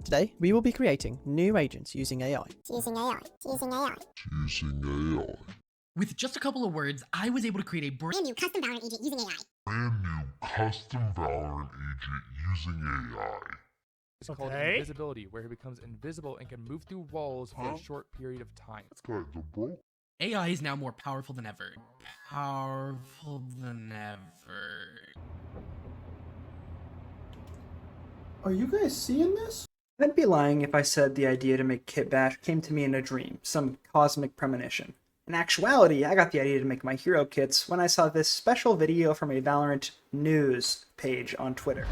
Today, we will be creating new agents using AI. With just a couple of words, I was able to create a brand new custom VALORANT agent using AI. It's called invisibility, where he becomes invisible and can move through walls for a short period of time. AI is now more powerful than ever. Are you guys seeing this? I'd be lying if I said the idea to make Kitbash came to me in a dream, some cosmic premonition. In actuality, I got the idea to make my hero kits when I saw this special video from a Valorant news page on Twitter.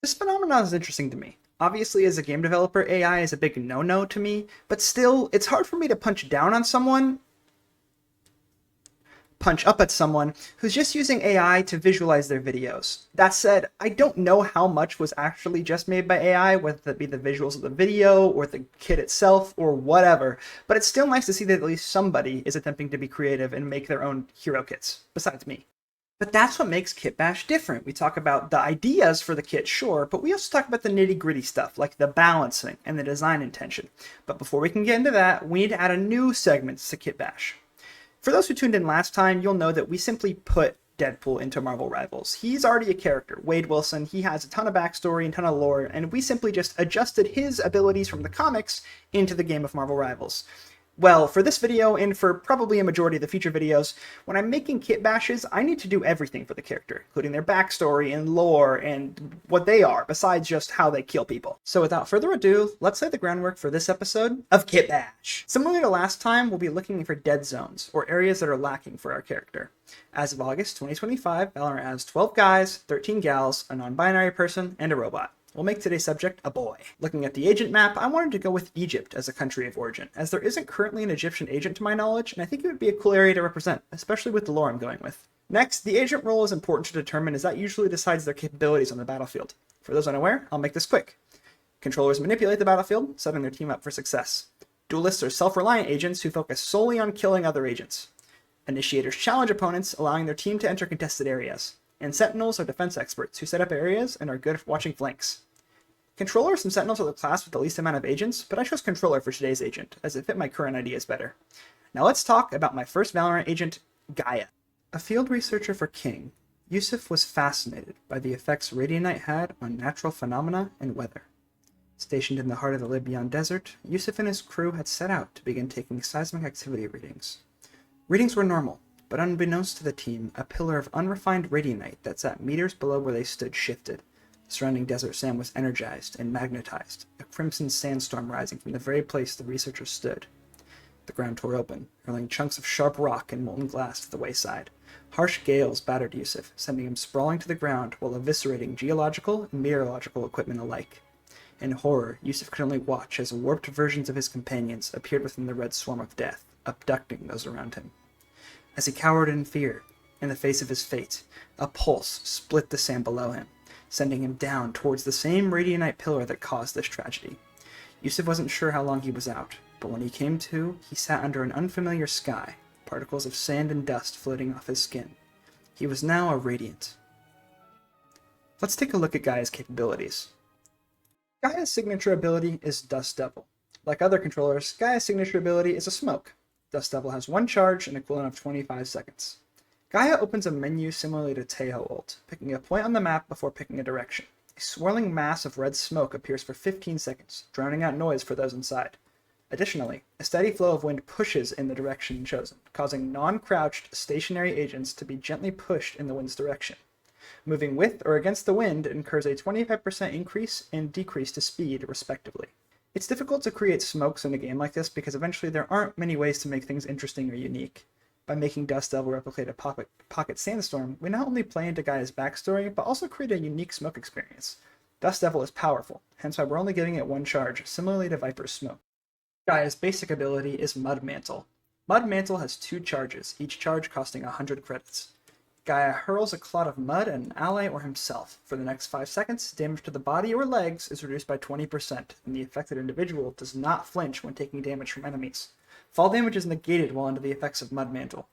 This phenomenon is interesting to me. Obviously, as a game developer, AI is a big no-no to me, but still, it's hard for me to punch up at someone who's just using AI to visualize their videos. That said, I don't know how much was actually just made by AI, whether that be the visuals of the video, or the kit itself, or whatever, but it's still nice to see that at least somebody is attempting to be creative and make their own hero kits, besides me. But that's what makes Kitbash different. We talk about the ideas for the kit, sure, but we also talk about the nitty-gritty stuff, like the balancing and the design intention. But before we can get into that, we need to add a new segment to Kitbash. For those who tuned in last time, you'll know that we simply put Deadpool into Marvel Rivals. He's already a character, Wade Wilson. He has a ton of backstory and ton of lore, and we simply just adjusted his abilities from the comics into the game of Marvel Rivals. Well, for this video, and for probably a majority of the future videos, when I'm making kit bashes, I need to do everything for the character, including their backstory and lore and what they are, besides just how they kill people. So without further ado, let's lay the groundwork for this episode of Kitbash. Similarly to last time, we'll be looking for dead zones, or areas that are lacking for our character. As of August 2025, Valorant has 12 guys, 13 gals, a non-binary person, and a robot. We'll make today's subject a boy. Looking at the agent map, I wanted to go with Egypt as a country of origin, as there isn't currently an Egyptian agent to my knowledge, and I think it would be a cool area to represent, especially with the lore I'm going with. Next, the agent role is important to determine as that usually decides their capabilities on the battlefield. For those unaware, I'll make this quick. Controllers manipulate the battlefield, setting their team up for success. Duelists are self-reliant agents who focus solely on killing other agents. Initiators challenge opponents, allowing their team to enter contested areas. And Sentinels are defense experts who set up areas and are good at watching flanks. Controllers and Sentinels are the class with the least amount of agents, but I chose Controller for today's agent, as it fit my current ideas better. Now let's talk about my first Valorant agent, Gaia. A field researcher for King, Yusuf was fascinated by the effects Radianite had on natural phenomena and weather. Stationed in the heart of the Libyan desert, Yusuf and his crew had set out to begin taking seismic activity readings. Readings were normal, but unbeknownst to the team, a pillar of unrefined radianite that sat meters below where they stood shifted. The surrounding desert sand was energized and magnetized, a crimson sandstorm rising from the very place the researchers stood. The ground tore open, hurling chunks of sharp rock and molten glass to the wayside. Harsh gales battered Yusuf, sending him sprawling to the ground while eviscerating geological and meteorological equipment alike. In horror, Yusuf could only watch as warped versions of his companions appeared within the red swarm of death, abducting those around him. As he cowered in fear, in the face of his fate, a pulse split the sand below him, sending him down towards the same radianite pillar that caused this tragedy. Yusuf wasn't sure how long he was out, but when he came to, he sat under an unfamiliar sky, particles of sand and dust floating off his skin. He was now a radiant. Let's take a look at Gaia's capabilities. Gaia's signature ability is Dust Devil. Like other controllers, Gaia's signature ability is a smoke. Dust Devil has one charge, an equivalent of 25 seconds. Gaia opens a menu similarly to Tejo ult, picking a point on the map before picking a direction. A swirling mass of red smoke appears for 15 seconds, drowning out noise for those inside. Additionally, a steady flow of wind pushes in the direction chosen, causing non-crouched, stationary agents to be gently pushed in the wind's direction. Moving with or against the wind incurs a 25% increase and decrease to speed, respectively. It's difficult to create smokes in a game like this because eventually there aren't many ways to make things interesting or unique. By making Dust Devil replicate a pocket sandstorm, we not only play into Gaia's backstory, but also create a unique smoke experience. Dust Devil is powerful, hence why we're only giving it one charge, similarly to Viper's smoke. Gaia's basic ability is Mud Mantle. Mud Mantle has two charges, each charge costing 100 credits. Gaia hurls a clot of mud at an ally or himself. For the next 5 seconds, damage to the body or legs is reduced by 20%, and the affected individual does not flinch when taking damage from enemies. Fall damage is negated while under the effects of Mud Mantle.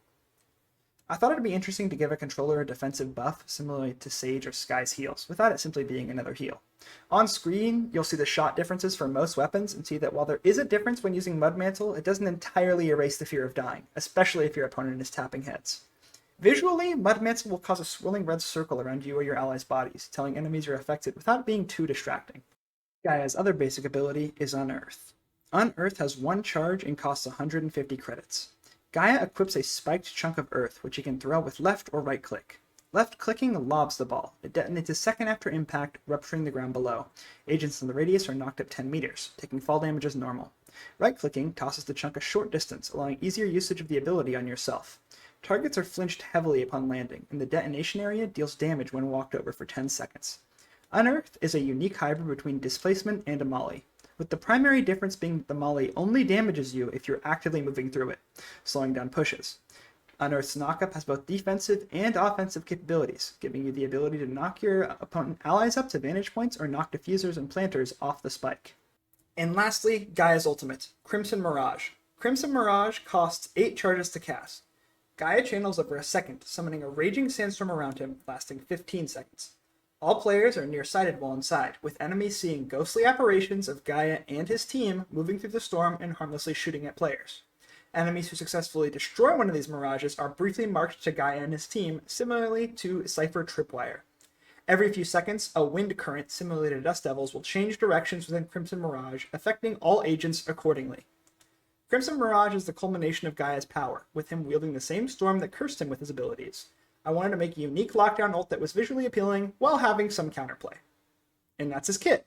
I thought it'd be interesting to give a controller a defensive buff, similarly to Sage or Sky's heals, without it simply being another heal. On screen, you'll see the shot differences for most weapons, and see that while there is a difference when using Mud Mantle, it doesn't entirely erase the fear of dying, especially if your opponent is tapping heads. Visually, Mud Mantle will cause a swirling red circle around you or your allies' bodies, telling enemies you're affected without being too distracting. Gaia's other basic ability is Unearth. Unearth has one charge and costs 150 credits. Gaia equips a spiked chunk of earth, which he can throw with left or right click. Left clicking lobs the ball. It detonates a second after impact, rupturing the ground below. Agents in the radius are knocked up 10 meters, taking fall damage as normal. Right clicking tosses the chunk a short distance, allowing easier usage of the ability on yourself. Targets are flinched heavily upon landing, and the detonation area deals damage when walked over for 10 seconds. Unearth is a unique hybrid between displacement and a molly, with the primary difference being that the molly only damages you if you're actively moving through it, slowing down pushes. Unearth's knockup has both defensive and offensive capabilities, giving you the ability to knock your opponent allies up to vantage points or knock diffusers and planters off the spike. And lastly, Gaia's ultimate, Crimson Mirage. Crimson Mirage costs 8 charges to cast. Gaia channels over a second, summoning a raging sandstorm around him, lasting 15 seconds. All players are nearsighted while inside, with enemies seeing ghostly apparitions of Gaia and his team moving through the storm and harmlessly shooting at players. Enemies who successfully destroy one of these mirages are briefly marked to Gaia and his team, similarly to Cypher Tripwire. Every few seconds, a wind current similar to Dust Devils will change directions within Crimson Mirage, affecting all agents accordingly. Crimson Mirage is the culmination of Gaia's power, with him wielding the same storm that cursed him with his abilities. I wanted to make a unique lockdown ult that was visually appealing while having some counterplay. And that's his kit.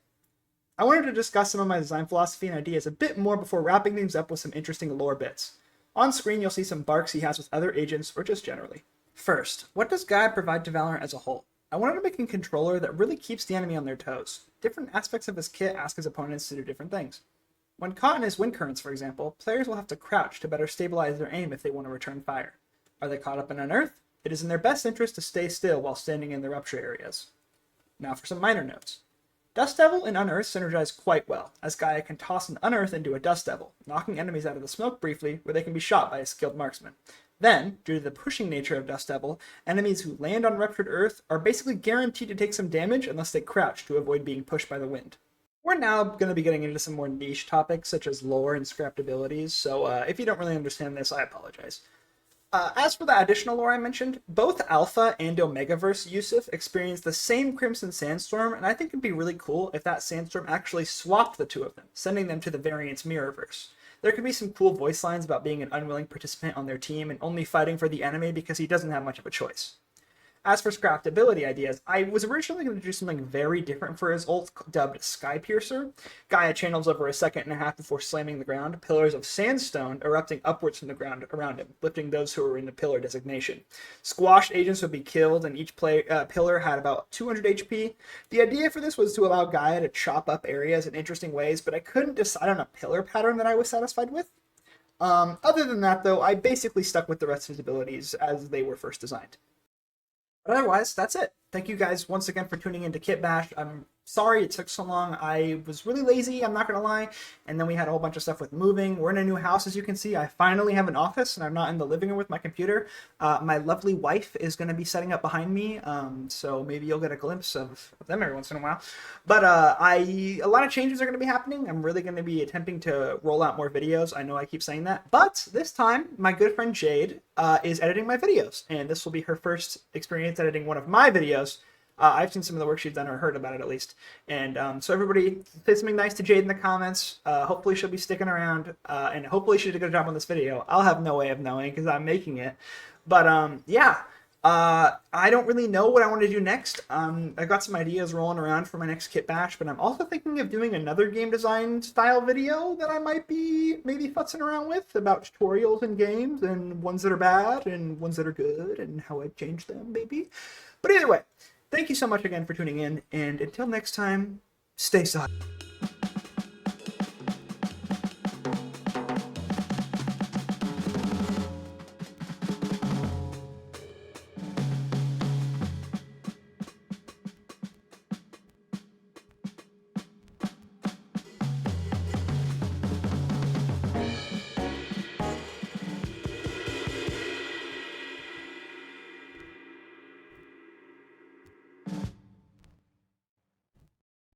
I wanted to discuss some of my design philosophy and ideas a bit more before wrapping things up with some interesting lore bits. On screen you'll see some barks he has with other agents or just generally. First, what does Gaia provide to Valorant as a whole? I wanted to make a controller that really keeps the enemy on their toes. Different aspects of his kit ask his opponents to do different things. When caught in his wind currents, for example, players will have to crouch to better stabilize their aim if they want to return fire. Are they caught up in Unearth? It is in their best interest to stay still while standing in the rupture areas. Now for some minor notes. Dust Devil and Unearth synergize quite well, as Gaia can toss an Unearth into a Dust Devil, knocking enemies out of the smoke briefly where they can be shot by a skilled marksman. Then, due to the pushing nature of Dust Devil, enemies who land on ruptured earth are basically guaranteed to take some damage unless they crouch to avoid being pushed by the wind. We're now going to be getting into some more niche topics such as lore and scrapped abilities, so if you don't really understand this, I apologize. As for the additional lore I mentioned, both Alpha and Omegaverse Yusuf experienced the same Crimson Sandstorm, and I think it'd be really cool if that sandstorm actually swapped the two of them, sending them to the variant's Mirrorverse. There could be some cool voice lines about being an unwilling participant on their team and only fighting for the enemy because he doesn't have much of a choice. As for scrapped ability ideas, I was originally going to do something very different for his ult, dubbed Sky Piercer. Gaia channels over a second and a half before slamming the ground, pillars of sandstone erupting upwards from the ground around him, lifting those who were in the pillar designation. Squashed agents would be killed, and each pillar had about 200 HP. The idea for this was to allow Gaia to chop up areas in interesting ways, but I couldn't decide on a pillar pattern that I was satisfied with. Other than that, though, I basically stuck with the rest of his abilities as they were first designed. But otherwise, that's it. Thank you guys once again for tuning into Kitbash. I'm sorry it took so long. I was really lazy, I'm not going to lie. And then we had a whole bunch of stuff with moving. We're in a new house, as you can see. I finally have an office, and I'm not in the living room with my computer. My lovely wife is going to be setting up behind me, so maybe you'll get a glimpse of them every once in a while. But a lot of changes are going to be happening. I'm really going to be attempting to roll out more videos. I know I keep saying that. But this time, my good friend Jade is editing my videos, and this will be her first experience editing one of my videos. I've seen some of the work she's done, or heard about it at least. And so everybody say something nice to Jade in the comments. Hopefully she'll be sticking around, and hopefully she did a good job on this video. I'll have no way of knowing because I'm making it. But yeah, I don't really know what I want to do next. I've got some ideas rolling around for my next Kitbash, but I'm also thinking of doing another game design style video that I might be maybe futzing around with about tutorials in games, and ones that are bad and ones that are good, and how I change them maybe. But either way, thank you so much again for tuning in, and until next time, stay solid.